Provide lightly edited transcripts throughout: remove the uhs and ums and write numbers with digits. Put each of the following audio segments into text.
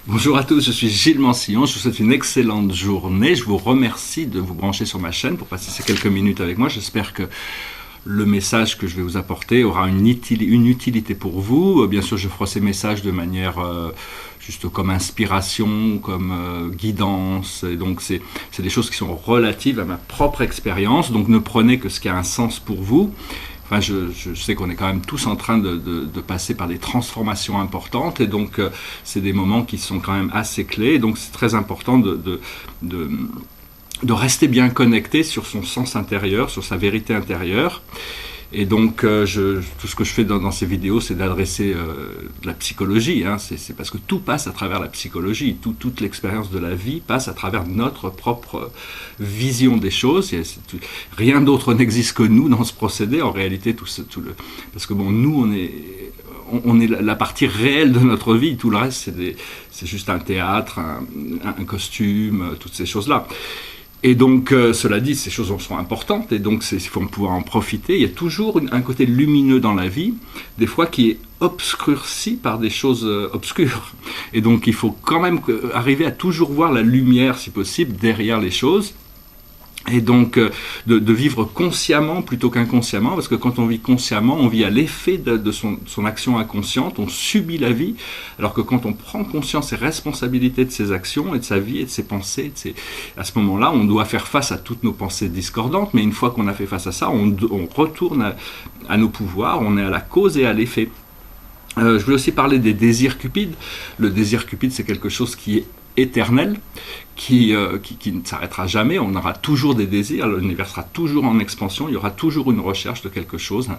Bonjour à tous, je suis Gilles Mansillon, je vous souhaite une excellente journée. Je vous remercie de vous brancher sur ma chaîne pour passer ces quelques minutes avec moi. J'espère que le message que je vais vous apporter aura une utilité pour vous. Bien sûr, je ferai ces messages de manière juste comme inspiration, comme guidance. Et donc, c'est des choses qui sont relatives à ma propre expérience. Donc, ne prenez que ce qui a un sens pour vous. Enfin, je sais qu'on est quand même tous en train de passer par des transformations importantes, et donc c'est des moments qui sont quand même assez clés. Donc c'est très important de rester bien connecté sur son sens intérieur, sur sa vérité intérieure. Et donc, tout ce que je fais dans ces vidéos, c'est d'adresser de la psychologie. Hein. C'est parce que tout passe à travers la psychologie. Toute l'expérience de la vie passe à travers notre propre vision des choses. Rien d'autre n'existe que nous dans ce procédé. En réalité, parce que bon, nous, on est la partie réelle de notre vie. Tout le reste, c'est juste un théâtre, un costume, toutes ces choses-là. Et donc, cela dit, ces choses sont importantes, et donc il faut pouvoir en profiter. Il y a toujours un côté lumineux dans la vie, des fois qui est obscurci par des choses obscures. Et donc, il faut quand même arriver à toujours voir la lumière, si possible, derrière les choses. Et donc, de vivre consciemment plutôt qu'inconsciemment, parce que quand on vit consciemment, on vit à l'effet de son action inconsciente, on subit la vie, alors que quand on prend conscience et responsabilité de ses actions et de sa vie et de ses pensées, à ce moment-là, on doit faire face à toutes nos pensées discordantes, mais une fois qu'on a fait face à ça, on retourne à nos pouvoirs, on est à la cause et à l'effet. Je voulais aussi parler des désirs cupides. Le désir cupide, c'est quelque chose qui est éternel, qui ne s'arrêtera jamais. On aura toujours des désirs, l'univers sera toujours en expansion, il y aura toujours une recherche de quelque chose.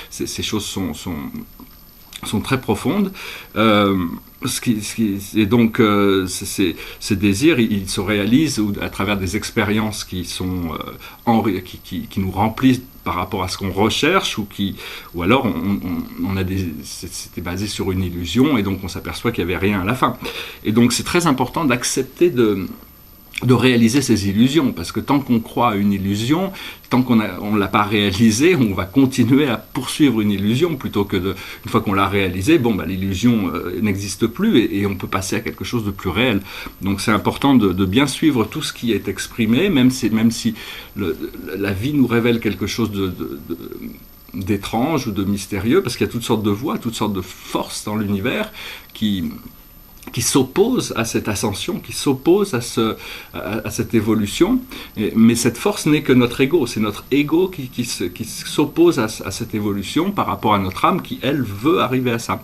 Ces choses sont très profondes. Et donc, ces désirs, ils se réalisent à travers des expériences qui nous remplissent par rapport à ce qu'on recherche, ou alors c'était basé sur une illusion, et donc on s'aperçoit qu'il n'y avait rien à la fin. Et donc c'est très important d'accepter de réaliser ces illusions, parce que tant qu'on croit à une illusion, tant qu'on ne l'a pas réalisée, on va continuer à poursuivre une illusion, plutôt que une fois qu'on l'a réalisée, l'illusion n'existe plus, et on peut passer à quelque chose de plus réel. Donc c'est important de bien suivre tout ce qui est exprimé, même si la vie nous révèle quelque chose d'étrange ou de mystérieux, parce qu'il y a toutes sortes de voies, toutes sortes de forces dans l'univers qui s'oppose à cette ascension, qui s'oppose à cette évolution. Mais cette force n'est que notre ego. C'est notre ego qui s'oppose à cette évolution par rapport à notre âme qui, elle, veut arriver à ça.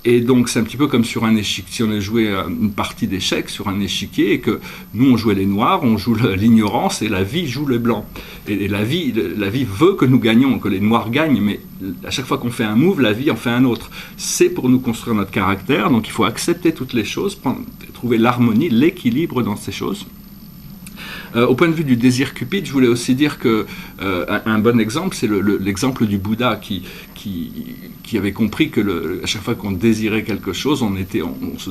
Et donc c'est un petit peu comme sur un échiquier. Si on a joué une partie d'échecs sur un échiquier, et que nous on jouait les noirs, on joue l'ignorance, et la vie joue les blancs. Et la vie veut que nous gagnions, que les noirs gagnent, mais à chaque fois qu'on fait un move, la vie en fait un autre. C'est pour nous construire notre caractère, donc il faut accepter toutes les choses, trouver l'harmonie, l'équilibre dans ces choses. Au point de vue du désir cupide, je voulais aussi dire que un bon exemple, c'est l'exemple du Bouddha qui avait compris que à chaque fois qu'on désirait quelque chose,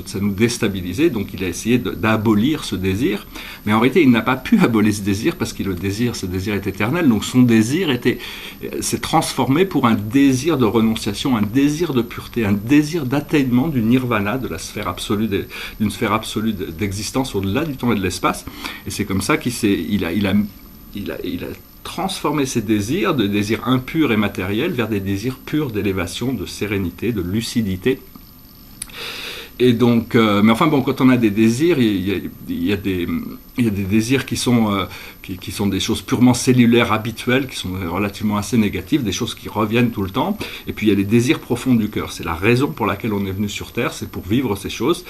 ça nous déstabilisait, donc il a essayé d'abolir ce désir, mais en réalité il n'a pas pu abolir ce désir, parce que ce désir est éternel, donc son désir s'est transformé pour un désir de renonciation, un désir de pureté, un désir d'atteinement du nirvana, de la sphère absolue, d'une sphère absolue d'existence au-delà du temps et de l'espace. Et c'est comme ça qu'il a transformer ces désirs, de désirs impurs et matériels, vers des désirs purs d'élévation, de sérénité, de lucidité. Et donc, mais enfin bon, quand on a des désirs, il y a des désirs qui sont des choses purement cellulaires, habituelles, qui sont relativement assez négatives, des choses qui reviennent tout le temps. Et puis il y a les désirs profonds du cœur. C'est la raison pour laquelle on est venu sur Terre, c'est pour vivre ces choses.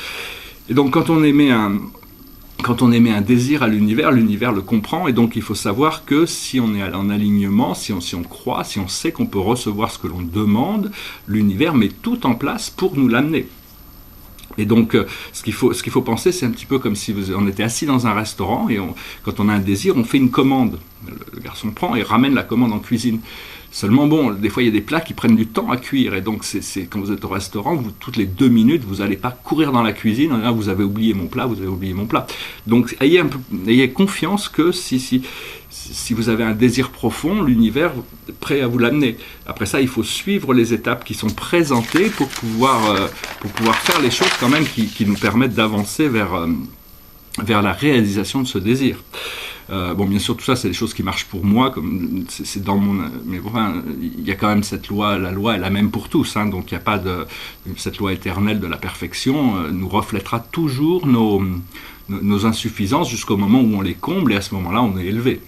Et donc quand on émet un désir à l'univers le comprend, et donc il faut savoir que si on est en alignement, si on croit, si on sait qu'on peut recevoir ce que l'on demande, l'univers met tout en place pour nous l'amener. Et donc, ce qu'il faut penser, c'est un petit peu comme si on était assis dans un restaurant, et quand on a un désir, on fait une commande. Le garçon prend et ramène la commande en cuisine. Seulement bon, des fois il y a des plats qui prennent du temps à cuire, et donc quand vous êtes au restaurant, toutes les 2 minutes, vous n'allez pas courir dans la cuisine en disant vous avez oublié mon plat, vous avez oublié mon plat. Donc ayez confiance que si vous avez un désir profond, l'univers est prêt à vous l'amener. Après ça, il faut suivre les étapes qui sont présentées pour pouvoir faire les choses quand même qui nous permettent d'avancer vers la réalisation de ce désir. Bon, bien sûr, tout ça, c'est des choses qui marchent pour moi, comme c'est dans mon. Mais enfin, il y a quand même cette loi. La loi est la même pour tous, hein, donc il n'y a pas cette loi éternelle de la perfection nous reflètera toujours nos insuffisances jusqu'au moment où on les comble, et à ce moment-là, on est élevé.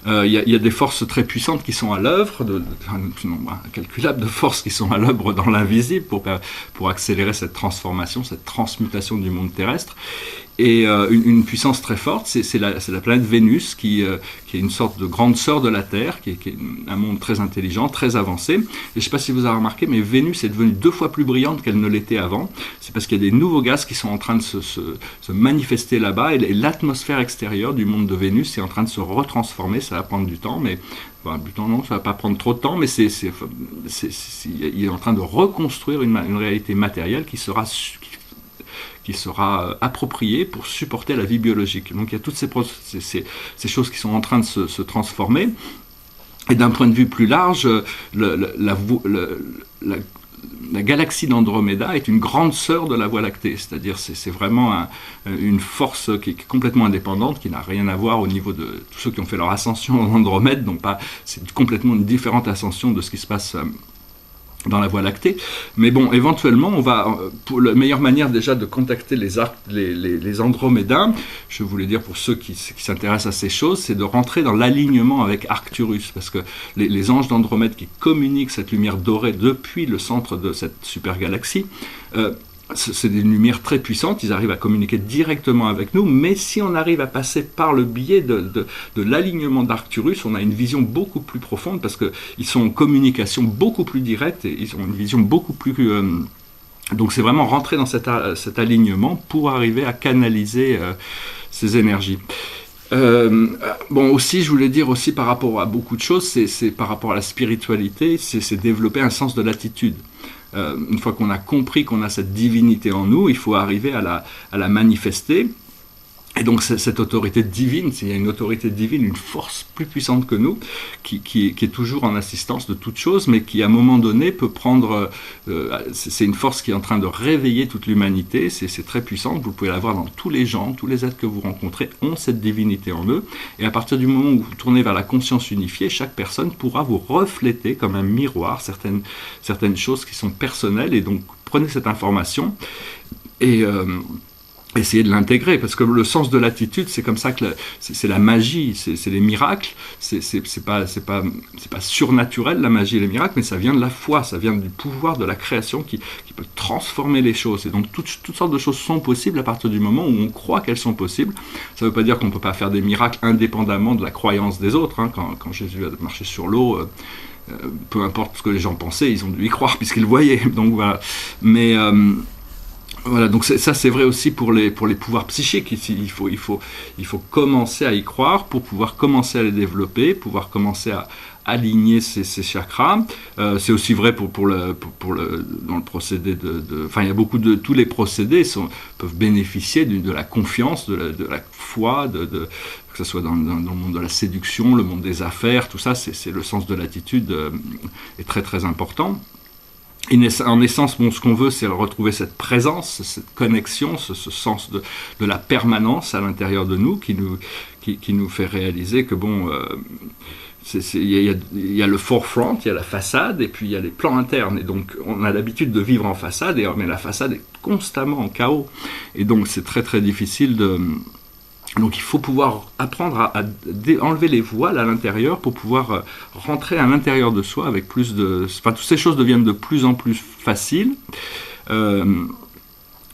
Il y a des forces très puissantes qui sont à l'œuvre, un nombre incalculable de forces qui sont à l'œuvre dans l'invisible pour accélérer cette transformation, cette transmutation du monde terrestre. Et une puissance très forte, c'est la planète Vénus qui est une sorte de grande sœur de la Terre, qui est un monde très intelligent, très avancé. Et je ne sais pas si vous avez remarqué, mais Vénus est devenue 2 fois plus brillante qu'elle ne l'était avant. C'est parce qu'il y a des nouveaux gaz qui sont en train de se manifester là-bas, et l'atmosphère extérieure du monde de Vénus est en train de se retransformer. Ça va prendre du temps, mais du temps non, ça va pas prendre trop de temps, mais il est en train de reconstruire une réalité matérielle qui sera appropriée pour supporter la vie biologique. Donc il y a toutes ces choses qui sont en train de se transformer. Et d'un point de vue plus large, la galaxie d'Andromeda est une grande sœur de la Voie lactée, c'est-à-dire c'est vraiment une force qui est complètement indépendante, qui n'a rien à voir au niveau de tous ceux qui ont fait leur ascension en Andromède, c'est complètement une différente ascension de ce qui se passe dans la Voie lactée. Mais bon, éventuellement, pour la meilleure manière déjà de contacter les Andromédains, je voulais dire pour ceux qui s'intéressent à ces choses, c'est de rentrer dans l'alignement avec Arcturus, parce que les anges d'Andromède qui communiquent cette lumière dorée depuis le centre de cette super galaxie, c'est des lumières très puissantes, ils arrivent à communiquer directement avec nous, mais si on arrive à passer par le biais de l'alignement d'Arcturus, on a une vision beaucoup plus profonde, parce qu'ils sont en communication beaucoup plus directe, et ils ont une vision beaucoup plus... donc c'est vraiment rentrer dans cet alignement pour arriver à canaliser ces énergies. Bon, aussi, je voulais dire aussi par rapport à beaucoup de choses, c'est par rapport à la spiritualité, c'est développer un sens de l'attitude. Une fois qu'on a compris qu'on a cette divinité en nous, il faut arriver à la manifester. Et donc cette autorité divine, il y a une autorité divine, une force plus puissante que nous, qui est toujours en assistance de toute chose, mais qui à un moment donné peut prendre... c'est une force qui est en train de réveiller toute l'humanité, c'est très puissant, vous pouvez la voir dans tous les gens, tous les êtres que vous rencontrez ont cette divinité en eux, et à partir du moment où vous tournez vers la conscience unifiée, chaque personne pourra vous refléter comme un miroir certaines choses qui sont personnelles, et donc prenez cette information et... essayez de l'intégrer, parce que le sens de l'attitude, c'est comme ça que c'est la magie, c'est les miracles, c'est pas surnaturel la magie et les miracles, mais ça vient de la foi, ça vient du pouvoir de la création qui peut transformer les choses. Et donc toutes sortes de choses sont possibles à partir du moment où on croit qu'elles sont possibles. Ça ne veut pas dire qu'on ne peut pas faire des miracles indépendamment de la croyance des autres, hein. Quand Jésus a marché sur l'eau, peu importe ce que les gens pensaient, ils ont dû y croire puisqu'ils le voyaient. Donc voilà. Mais voilà, donc ça c'est vrai aussi pour les pouvoirs psychiques. Il faut commencer à y croire pour pouvoir commencer à les développer, pouvoir commencer à aligner ces chakras. C'est aussi vrai dans le procédé enfin il y a beaucoup de tous les procédés peuvent bénéficier de la confiance, de la foi, que ce soit dans le monde de la séduction, le monde des affaires, tout ça, c'est le sens de l'attitude est très très important. En essence, ce qu'on veut, c'est retrouver cette présence, cette connexion, ce sens de la permanence à l'intérieur de nous qui nous fait réaliser que il y a le forefront, il y a la façade, et puis il y a les plans internes. Et donc, on a l'habitude de vivre en façade, mais la façade est constamment en chaos. Et donc, c'est très très difficile Donc il faut pouvoir apprendre à enlever les voiles à l'intérieur pour pouvoir rentrer à l'intérieur de soi avec plus de... Enfin, toutes ces choses deviennent de plus en plus faciles.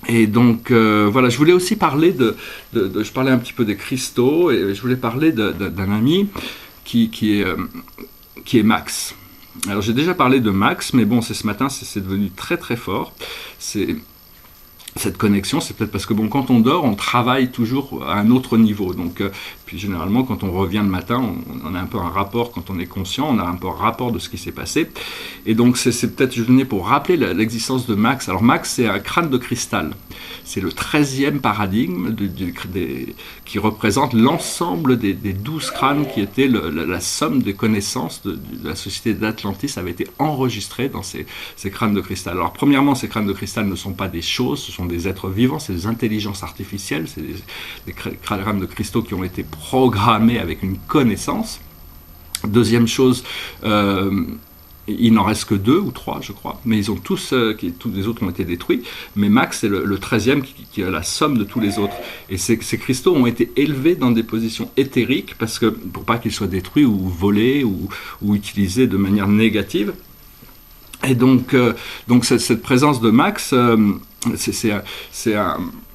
Et donc, voilà, je voulais aussi parler je parlais un petit peu des cristaux, et je voulais parler d'un ami qui est Max. Alors j'ai déjà parlé de Max, mais bon, ce matin, c'est devenu très très fort. Cette connexion, c'est peut-être parce que quand on dort, on travaille toujours à un autre niveau. Donc, Puis généralement, quand on revient le matin, on a un peu un rapport, quand on est conscient, on a un peu un rapport de ce qui s'est passé. Et donc c'est peut-être, je venais pour rappeler l'existence de Max. Alors Max, c'est un crâne de cristal. C'est le 13e paradigme qui représente l'ensemble des 12 crânes qui étaient la somme des connaissances de la société d'Atlantis, avait été enregistrée dans ces crânes de cristal. Alors premièrement, ces crânes de cristal ne sont pas des choses, ce sont des êtres vivants, c'est des intelligences artificielles, c'est des crânes de cristaux qui ont été programmés avec une connaissance. Deuxième chose, il n'en reste que 2 ou 3, je crois, mais ils ont tous les autres ont été détruits, mais Max est le 13e qui a la somme de tous les autres. Et ces cristaux ont été élevés dans des positions éthériques, parce que, pour pas qu'ils soient détruits ou volés ou utilisés de manière négative. Et donc cette présence de Max, c'est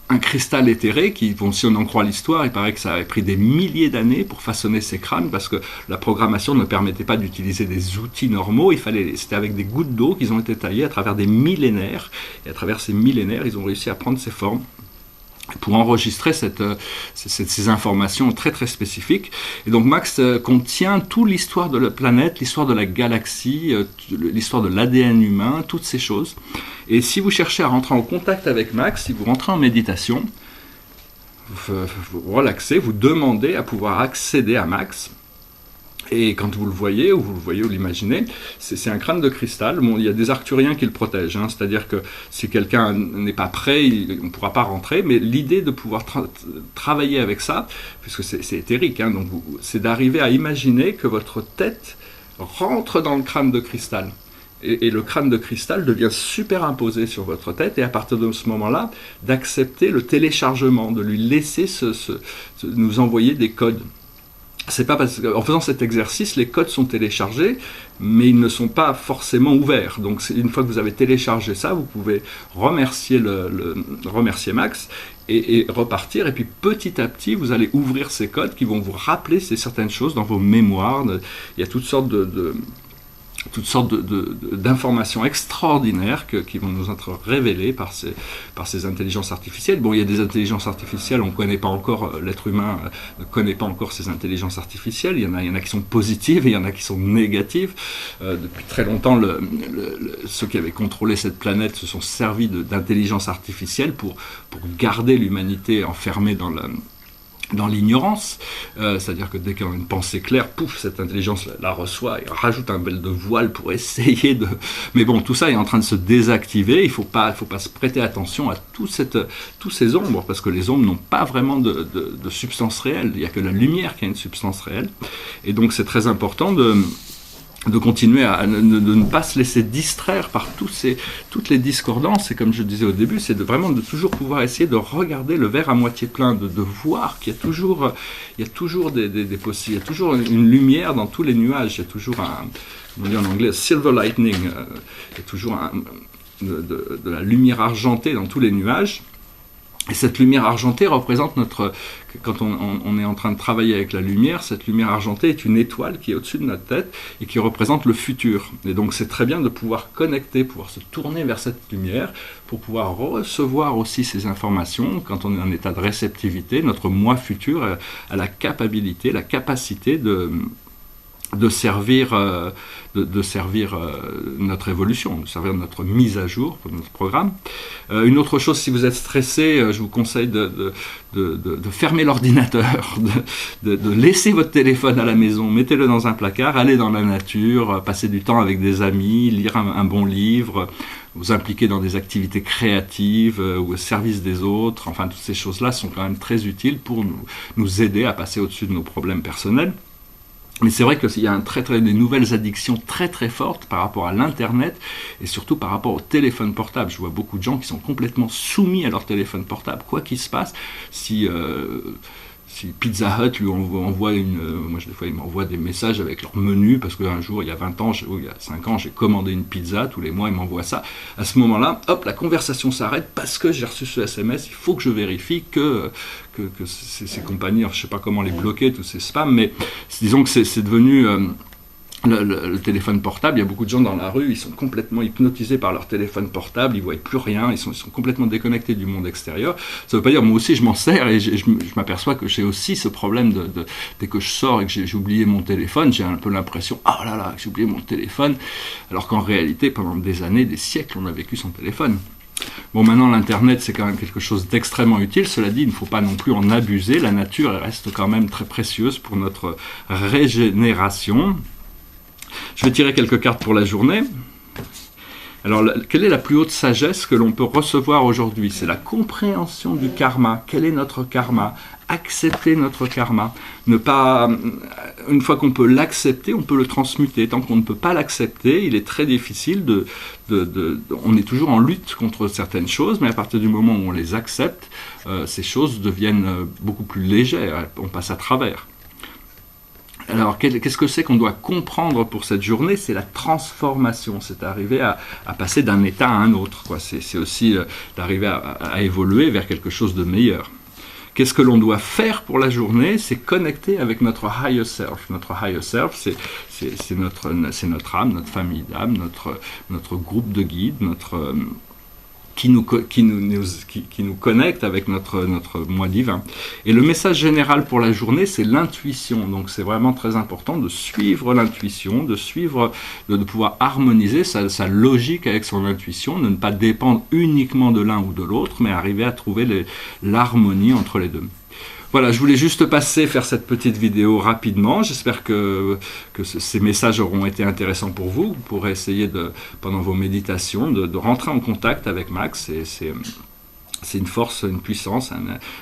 un cristal éthéré qui, si on en croit l'histoire, il paraît que ça avait pris des milliers d'années pour façonner ces crânes, parce que la programmation ne permettait pas d'utiliser des outils normaux. C'était avec des gouttes d'eau qu'ils ont été taillés à travers des millénaires, et à travers ces millénaires, ils ont réussi à prendre ces formes pour enregistrer ces informations très très spécifiques. Et donc Max contient toute l'histoire de la planète, l'histoire de la galaxie, l'histoire de l'ADN humain, toutes ces choses. Et si vous cherchez à rentrer en contact avec Max, si vous rentrez en méditation, vous relaxez, vous demandez à pouvoir accéder à Max. Et quand vous le voyez ou l'imaginez, c'est un crâne de cristal. Bon, il y a des arcturiens qui le protègent, hein, c'est-à-dire que si quelqu'un n'est pas prêt, on ne pourra pas rentrer. Mais l'idée de pouvoir travailler avec ça, puisque c'est éthérique, hein, donc c'est d'arriver à imaginer que votre tête rentre dans le crâne de cristal. Et le crâne de cristal devient superimposé sur votre tête, et à partir de ce moment-là, d'accepter le téléchargement, de lui laisser nous envoyer des codes. C'est pas parce qu'en faisant cet exercice, les codes sont téléchargés, mais ils ne sont pas forcément ouverts. Donc une fois que vous avez téléchargé ça, vous pouvez remercier remercier Max et repartir. Et puis petit à petit, vous allez ouvrir ces codes qui vont vous rappeler certaines choses dans vos mémoires. Il y a toutes sortes d'informations extraordinaires qui vont nous être révélées par ces intelligences artificielles. Bon, il y a des intelligences artificielles, on ne connaît pas encore, l'être humain ne connaît pas encore ces intelligences artificielles. Il y en a qui sont positives et il y en a qui sont négatives. Depuis très longtemps, ceux qui avaient contrôlé cette planète se sont servis d'intelligence artificielle pour garder l'humanité enfermée dans l'ignorance, c'est-à-dire que dès qu'on a une pensée claire, pouf, cette intelligence la reçoit et rajoute un bel de voile pour essayer de... Mais bon, tout ça est en train de se désactiver, il ne faut pas se prêter attention à tous ces ombres, parce que les ombres n'ont pas vraiment de substance réelle, il n'y a que la lumière qui a une substance réelle, et donc c'est très important de continuer de ne pas se laisser distraire par toutes les discordances. Et comme je disais au début, c'est vraiment de toujours pouvoir essayer de regarder le verre à moitié plein, de voir qu'il y a toujours des possibilités, il y a toujours une lumière dans tous les nuages, il y a toujours on dit en anglais, silver lightning, il y a toujours de la lumière argentée dans tous les nuages. Et cette lumière argentée représente quand on est en train de travailler avec la lumière, cette lumière argentée est une étoile qui est au-dessus de notre tête et qui représente le futur. Et donc c'est très bien de pouvoir connecter, pouvoir se tourner vers cette lumière pour pouvoir recevoir aussi ces informations quand on est en état de réceptivité. Notre moi futur a la capacité de servir notre évolution, de servir notre mise à jour pour notre programme. Une autre chose, si vous êtes stressé, je vous conseille de fermer l'ordinateur, de laisser votre téléphone à la maison, mettez-le dans un placard, allez dans la nature, passez du temps avec des amis, lire un bon livre, vous impliquer dans des activités créatives ou au service des autres. Enfin, toutes ces choses-là sont quand même très utiles pour nous aider à passer au-dessus de nos problèmes personnels. Mais c'est vrai qu'il y a des nouvelles addictions très très fortes par rapport à l'internet et surtout par rapport au téléphone portable. Je vois beaucoup de gens qui sont complètement soumis à leur téléphone portable. Quoi qu'il se passe, si Pizza Hut lui envoie moi des fois ils m'envoient des messages avec leur menu, parce qu'un jour, il y a 20 ans, il y a 5 ans, j'ai commandé une pizza, tous les mois ils m'envoient ça. À ce moment-là, hop, la conversation s'arrête parce que j'ai reçu ce SMS, il faut que je vérifie que ces compagnies, je ne sais pas comment les bloquer, tous ces spams, mais disons que c'est devenu le téléphone portable. Il y a beaucoup de gens dans la rue, ils sont complètement hypnotisés par leur téléphone portable, ils ne voient plus rien, ils sont complètement déconnectés du monde extérieur. Ça ne veut pas dire, moi aussi je m'en sers et je m'aperçois que j'ai aussi ce problème dès que je sors et que j'ai oublié mon téléphone, j'ai un peu l'impression, ah là là, j'ai oublié mon téléphone, alors qu'en réalité, pendant des années, des siècles, on a vécu sans téléphone. Bon, maintenant l'Internet c'est quand même quelque chose d'extrêmement utile, cela dit il ne faut pas non plus en abuser, la nature elle reste quand même très précieuse pour notre régénération. Je vais tirer quelques cartes pour la journée. Alors, quelle est la plus haute sagesse que l'on peut recevoir aujourd'hui? C'est la compréhension du karma. Quel est notre karma? Accepter notre karma. Ne pas, une fois qu'on peut l'accepter, on peut le transmuter. Tant qu'on ne peut pas l'accepter, il est très difficile on est toujours en lutte contre certaines choses, mais à partir du moment où on les accepte, ces choses deviennent beaucoup plus légères. On passe à travers. Alors, qu'est-ce que c'est qu'on doit comprendre pour cette journée? C'est la transformation, c'est arriver à passer d'un état à un autre, quoi. C'est aussi d'arriver à évoluer vers quelque chose de meilleur. Qu'est-ce que l'on doit faire pour la journée? C'est connecter avec notre higher self. Notre higher self, c'est notre âme, notre famille d'âme, notre groupe de guides, qui nous connecte avec notre moi divin. Et le message général pour la journée, c'est l'intuition. Donc c'est vraiment très important de suivre l'intuition, de pouvoir harmoniser sa logique avec son intuition, de ne pas dépendre uniquement de l'un ou de l'autre, mais arriver à trouver l'harmonie entre les deux. Voilà, je voulais juste faire cette petite vidéo rapidement. J'espère que ces messages auront été intéressants pour vous. Vous pourrez essayer, pendant vos méditations, de rentrer en contact avec Max. C'est une force, une puissance,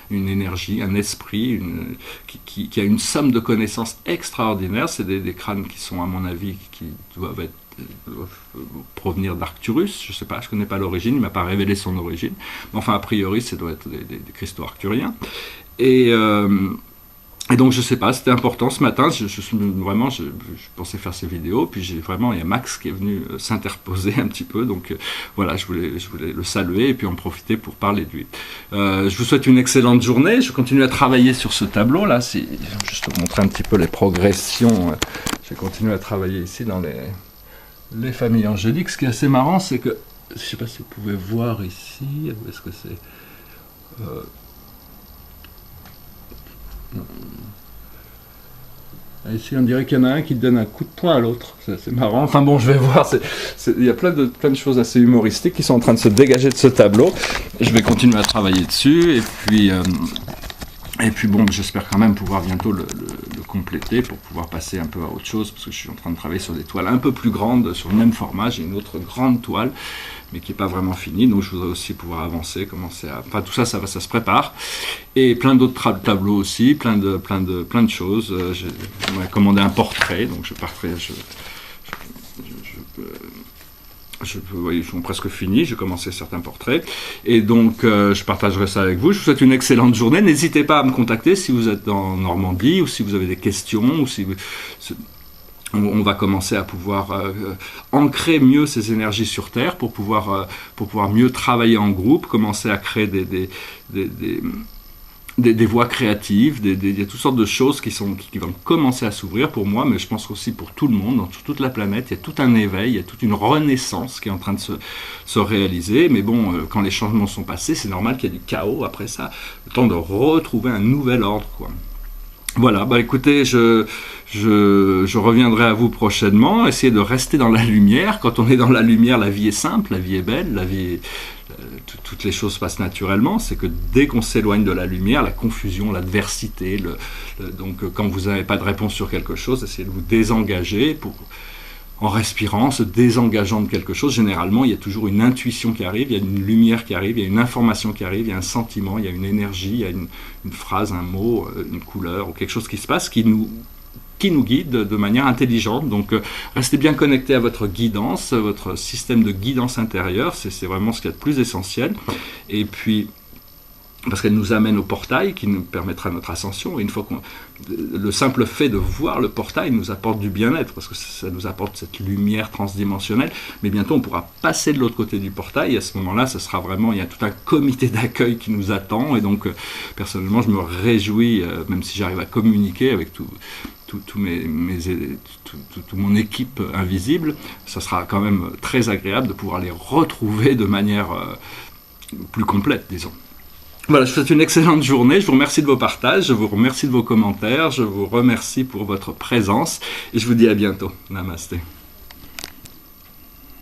une énergie, un esprit qui a une somme de connaissances extraordinaires. C'est des crânes qui sont, à mon avis, qui doivent provenir d'Arcturus. Je ne sais pas, je ne connais pas l'origine, il ne m'a pas révélé son origine. Mais enfin, a priori, ça doit être des cristaux arcturiens. Et donc je sais pas, c'était important ce matin, je pensais faire ces vidéos, puis il y a Max qui est venu s'interposer un petit peu, donc voilà, je voulais le saluer et puis en profiter pour parler de lui. Je vous souhaite une excellente journée, je continue à travailler sur ce tableau là, je vais juste vous montrer un petit peu les progressions, je vais continuer à travailler ici dans les familles angéliques. Ce qui est assez marrant, c'est que, je sais pas si vous pouvez voir ici, où est-ce que c'est... Ici, on dirait qu'il y en a un qui donne un coup de poing à l'autre. C'est marrant. Enfin bon, je vais voir. Il y a plein de choses assez humoristiques qui sont en train de se dégager de ce tableau. Je vais continuer à travailler dessus. Et puis bon, j'espère quand même pouvoir bientôt le compléter pour pouvoir passer un peu à autre chose, parce que je suis en train de travailler sur des toiles un peu plus grandes, sur le même format. J'ai une autre grande toile, mais qui n'est pas vraiment finie, donc je voudrais aussi pouvoir avancer, enfin tout ça, ça se prépare. Et plein d'autres tableaux aussi, plein de choses. J'ai commandé un portrait, donc ils sont presque finis, j'ai commencé certains portraits, et donc je partagerai ça avec vous. Je vous souhaite une excellente journée, n'hésitez pas à me contacter si vous êtes en Normandie, ou si vous avez des questions, ou si on va commencer à pouvoir ancrer mieux ces énergies sur Terre, pour pouvoir mieux travailler en groupe, commencer à créer des voies créatives, il y a toutes sortes de choses qui vont commencer à s'ouvrir pour moi, mais je pense aussi pour tout le monde, sur toute la planète. Il y a tout un éveil, il y a toute une renaissance qui est en train de se réaliser, mais bon, quand les changements sont passés, c'est normal qu'il y ait du chaos après ça, le temps de retrouver un nouvel ordre, quoi. Voilà, écoutez, je reviendrai à vous prochainement. Essayez de rester dans la lumière. Quand on est dans la lumière, la vie est simple, la vie est belle, toutes les choses passent naturellement. C'est que dès qu'on s'éloigne de la lumière, la confusion, l'adversité, donc quand vous n'avez pas de réponse sur quelque chose, essayez de vous désengager en respirant, se désengageant de quelque chose. Généralement, il y a toujours une intuition qui arrive, il y a une lumière qui arrive, il y a une information qui arrive, il y a un sentiment, il y a une énergie, il y a une phrase, un mot, une couleur, ou quelque chose qui se passe qui nous guide de manière intelligente. Donc restez bien connectés à votre guidance, votre système de guidance intérieure, c'est vraiment ce qu'il y a de plus essentiel. Et puis, parce qu'elle nous amène au portail qui nous permettra notre ascension. Et une fois le simple fait de voir le portail nous apporte du bien-être, parce que ça nous apporte cette lumière transdimensionnelle. Mais bientôt, on pourra passer de l'autre côté du portail. Et à ce moment-là, ça sera vraiment, il y a tout un comité d'accueil qui nous attend. Et donc, personnellement, je me réjouis, même si j'arrive à communiquer avec tous toute mon équipe invisible, ça sera quand même très agréable de pouvoir les retrouver de manière plus complète, disons. Voilà, je vous souhaite une excellente journée, je vous remercie de vos partages, je vous remercie de vos commentaires, je vous remercie pour votre présence et je vous dis à bientôt. Namasté.